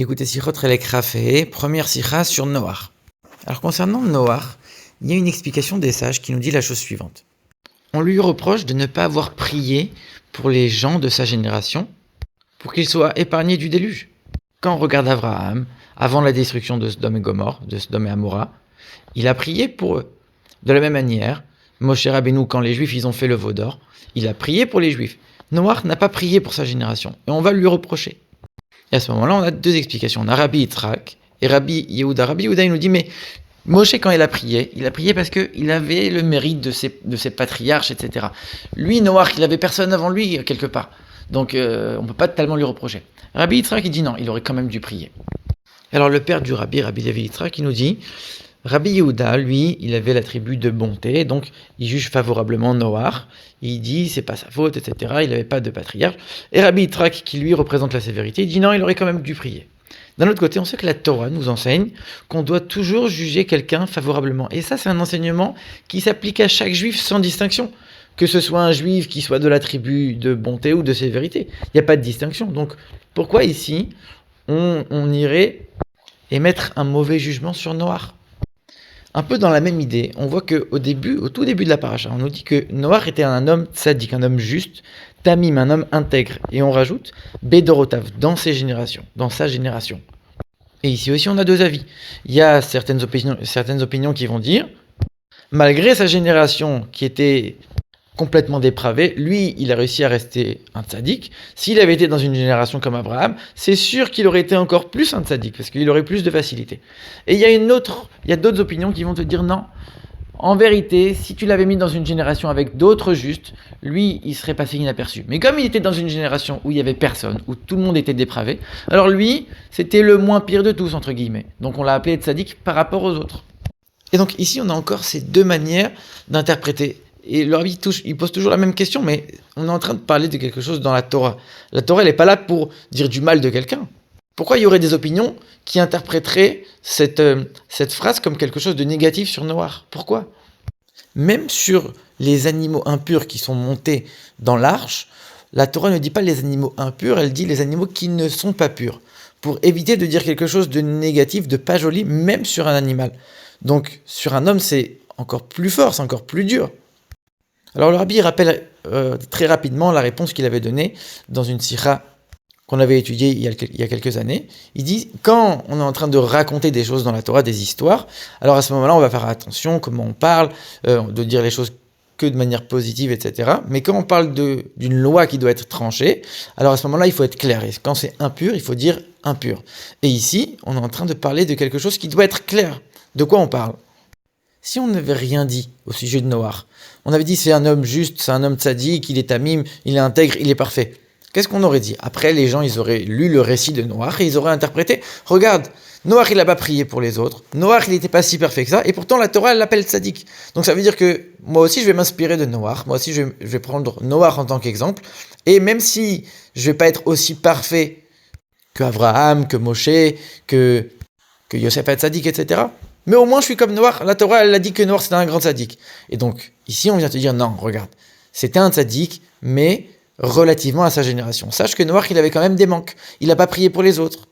Écoutez, Sichot Relek Rafé, première Sicha sur Noach. Alors concernant Noach, il y a une explication des sages qui nous dit la chose suivante. On lui reproche de ne pas avoir prié pour les gens de sa génération, pour qu'ils soient épargnés du déluge. Quand on regarde Abraham, avant la destruction de Sodome et Gomorrhe, de Sodome et Amora, il a prié pour eux. De la même manière, Moshe Rabbeinu, quand les Juifs ils ont fait le veau d'or, il a prié pour les Juifs. Noach n'a pas prié pour sa génération, et on va lui reprocher. Et à ce moment-là, on a deux explications. On a Rabbi Yitzhak et Rabbi Yehuda. Rabbi Yehuda, il nous dit, mais Moshe, quand il a prié parce qu'il avait le mérite de ses patriarches, etc. Lui, Noach, il avait personne avant lui, quelque part. Donc, on ne peut pas tellement lui reprocher. Rabbi Yitzhak, il dit non, il aurait quand même dû prier. Alors, le père du Rabbi Levi Yitzhak, il nous dit, Rabbi Yehuda, lui, il avait l'attribut de bonté, donc il juge favorablement Noach. Il dit, c'est pas sa faute, etc. Il n'avait pas de patriarche. Et Rabbi Yitzhak, qui lui représente la sévérité, il dit non, il aurait quand même dû prier. D'un autre côté, on sait que la Torah nous enseigne qu'on doit toujours juger quelqu'un favorablement. Et ça, c'est un enseignement qui s'applique à chaque juif sans distinction. Que ce soit un juif qui soit de l'attribut de bonté ou de sévérité. Il n'y a pas de distinction. Donc, pourquoi ici, on irait émettre un mauvais jugement sur Noach ? Un peu dans la même idée, on voit qu'au tout début de la paracha, on nous dit que Noach était un homme tzaddik, un homme juste, tamim, un homme intègre. Et on rajoute Bedorotav, dans sa génération. Et ici aussi, on a deux avis. Il y a certaines opinions qui vont dire, malgré sa génération qui était complètement dépravée, lui, il a réussi à rester un tzaddik. S'il avait été dans une génération comme Abraham, c'est sûr qu'il aurait été encore plus un tzaddik, parce qu'il aurait plus de facilité. Et il y a d'autres opinions qui vont te dire non. En vérité, si tu l'avais mis dans une génération avec d'autres justes, lui, il serait passé inaperçu. Mais comme il était dans une génération où il n'y avait personne, où tout le monde était dépravé, alors lui, c'était le moins pire de tous, entre guillemets. Donc on l'a appelé tzaddik par rapport aux autres. Et donc ici, on a encore ces deux manières d'interpréter. Et le rabbi, il pose toujours la même question, mais on est en train de parler de quelque chose dans la Torah. La Torah, elle n'est pas là pour dire du mal de quelqu'un. Pourquoi il y aurait des opinions qui interpréteraient cette phrase comme quelque chose de négatif sur Noach ? Pourquoi ? Même sur les animaux impurs qui sont montés dans l'arche, la Torah ne dit pas les animaux impurs, elle dit les animaux qui ne sont pas purs, pour éviter de dire quelque chose de négatif, de pas joli, même sur un animal. Donc sur un homme, c'est encore plus fort, c'est encore plus dur. Alors le rabbi rappelle très rapidement la réponse qu'il avait donnée dans une sikha qu'on avait étudiée il y a quelques années. Il dit, quand on est en train de raconter des choses dans la Torah, des histoires, alors à ce moment-là, on va faire attention comment on parle, de dire les choses que de manière positive, etc. Mais quand on parle d'une loi qui doit être tranchée, alors à ce moment-là, il faut être clair. Et quand c'est impur, il faut dire impur. Et ici, on est en train de parler de quelque chose qui doit être clair. De quoi on parle ? Si on n'avait rien dit au sujet de Noach, on avait dit c'est un homme juste, c'est un homme tzaddik, il est tamim, il est intègre, il est parfait. Qu'est-ce qu'on aurait dit ? Après, les gens, ils auraient lu le récit de Noach et ils auraient interprété, regarde, Noach, il n'a pas prié pour les autres, Noach, il n'était pas si parfait que ça, et pourtant la Torah, elle l'appelle tzaddik. Donc ça veut dire que moi aussi, je vais m'inspirer de Noach, moi aussi, je vais prendre Noach en tant qu'exemple, et même si je ne vais pas être aussi parfait que Abraham, que Moshe, que Yosef tzaddik, etc., mais au moins, je suis comme Noach. La Torah, elle a dit que Noach, c'était un grand tzaddik. Et donc, ici, on vient te dire, non, regarde, c'était un tzaddik, mais relativement à sa génération. Sache que Noach, il avait quand même des manques. Il n'a pas prié pour les autres.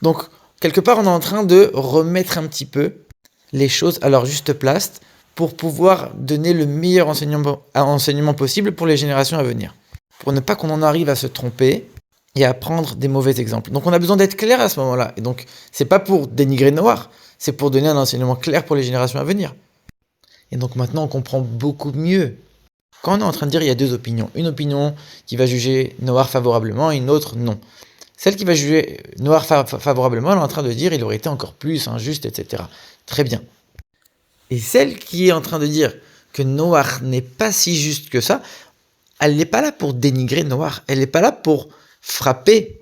Donc, quelque part, on est en train de remettre un petit peu les choses à leur juste place pour pouvoir donner le meilleur enseignement possible pour les générations à venir. Pour ne pas qu'on en arrive à se tromper et à prendre des mauvais exemples. Donc, on a besoin d'être clair à ce moment-là. Et donc, c'est pas pour dénigrer Noach, c'est pour donner un enseignement clair pour les générations à venir. Et donc maintenant, on comprend beaucoup mieux. Quand on est en train de dire il y a deux opinions, une opinion qui va juger Noach favorablement et une autre non. Celle qui va juger Noach favorablement, elle est en train de dire il aurait été encore plus injuste, etc. Très bien. Et celle qui est en train de dire que Noach n'est pas si juste que ça, elle n'est pas là pour dénigrer Noach, elle n'est pas là pour frapper,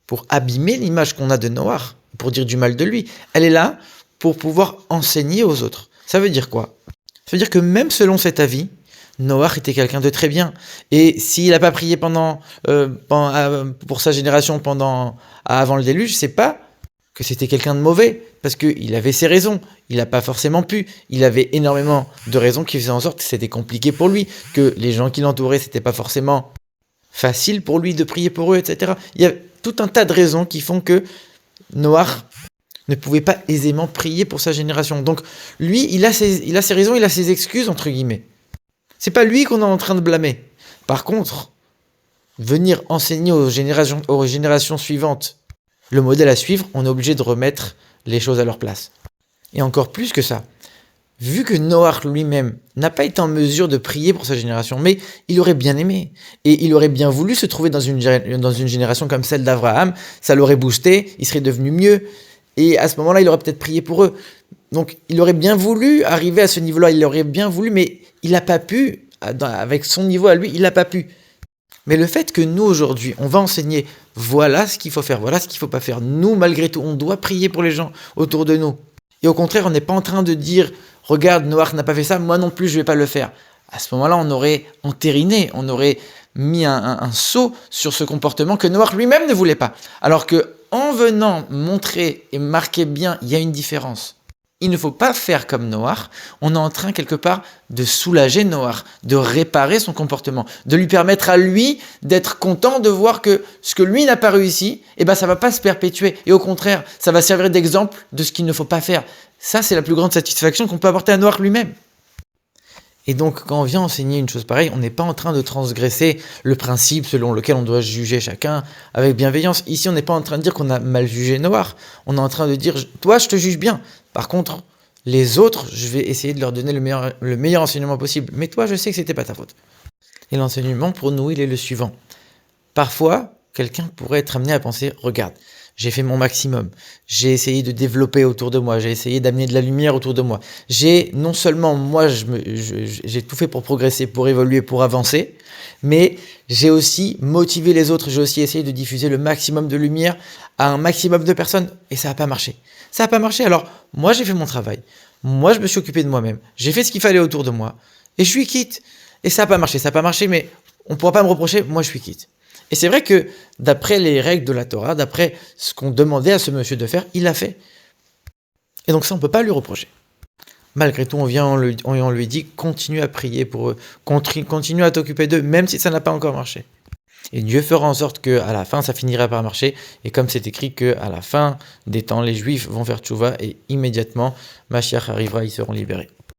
pour abîmer l'image qu'on a de Noach, pour dire du mal de lui. Elle est là pour pouvoir enseigner aux autres. Ça veut dire quoi ? Ça veut dire que même selon cet avis, Noach était quelqu'un de très bien. Et s'il n'a pas prié pour sa génération avant le déluge, c'est pas que c'était quelqu'un de mauvais, parce qu'il avait ses raisons. Il n'a pas forcément pu. Il avait énormément de raisons qui faisaient en sorte que c'était compliqué pour lui, que les gens qui l'entouraient, c'était pas forcément facile pour lui de prier pour eux, etc. Il y a tout un tas de raisons qui font que Noach ne pouvait pas aisément prier pour sa génération. Donc lui, il a ses raisons, il a ses excuses, entre guillemets. C'est pas lui qu'on est en train de blâmer. Par contre, venir enseigner aux générations suivantes le modèle à suivre, on est obligé de remettre les choses à leur place. Et encore plus que ça, vu que Noach lui-même n'a pas été en mesure de prier pour sa génération, mais il aurait bien aimé, et il aurait bien voulu se trouver dans une génération comme celle d'Abraham, ça l'aurait boosté, il serait devenu mieux, et à ce moment-là, il aurait peut-être prié pour eux. Donc, il aurait bien voulu arriver à ce niveau-là, il aurait bien voulu, mais il n'a pas pu, avec son niveau à lui, il n'a pas pu. Mais le fait que nous, aujourd'hui, on va enseigner, voilà ce qu'il faut faire, voilà ce qu'il ne faut pas faire. Nous, malgré tout, on doit prier pour les gens autour de nous. Et au contraire, on n'est pas en train de dire, regarde, Noach n'a pas fait ça, moi non plus, je ne vais pas le faire. À ce moment-là, on aurait entériné, on aurait mis un sceau sur ce comportement que Noach lui-même ne voulait pas. Alors que, en venant montrer et marquer bien, il y a une différence. Il ne faut pas faire comme Noach, on est en train quelque part de soulager Noach, de réparer son comportement, de lui permettre à lui d'être content de voir que ce que lui n'a pas réussi, ça va pas se perpétuer. Et au contraire, ça va servir d'exemple de ce qu'il ne faut pas faire. Ça, c'est la plus grande satisfaction qu'on peut apporter à Noach lui-même. Et donc, quand on vient enseigner une chose pareille, on n'est pas en train de transgresser le principe selon lequel on doit juger chacun avec bienveillance. Ici, on n'est pas en train de dire qu'on a mal jugé Noach. On est en train de dire, toi, je te juge bien. Par contre, les autres, je vais essayer de leur donner le meilleur enseignement possible. Mais toi, je sais que c'était pas ta faute. Et l'enseignement, pour nous, il est le suivant. Parfois, quelqu'un pourrait être amené à penser, regarde, j'ai fait mon maximum, j'ai essayé de développer autour de moi, j'ai essayé d'amener de la lumière autour de moi. Non seulement moi, j'ai tout fait pour progresser, pour évoluer, pour avancer, mais j'ai aussi motivé les autres, j'ai aussi essayé de diffuser le maximum de lumière à un maximum de personnes, et ça n'a pas marché. Ça n'a pas marché, alors moi j'ai fait mon travail, moi je me suis occupé de moi-même, j'ai fait ce qu'il fallait autour de moi, et je suis quitte. Et ça n'a pas marché, mais on ne pourra pas me reprocher, moi je suis quitte. Et c'est vrai que d'après les règles de la Torah, d'après ce qu'on demandait à ce monsieur de faire, il l'a fait. Et donc ça, on ne peut pas lui reprocher. Malgré tout, on lui dit, continue à prier pour eux, continue à t'occuper d'eux, même si ça n'a pas encore marché. Et Dieu fera en sorte qu'à la fin, ça finira par marcher. Et comme c'est écrit qu'à la fin des temps, les Juifs vont faire tchouva et immédiatement, Mashiach arrivera, ils seront libérés.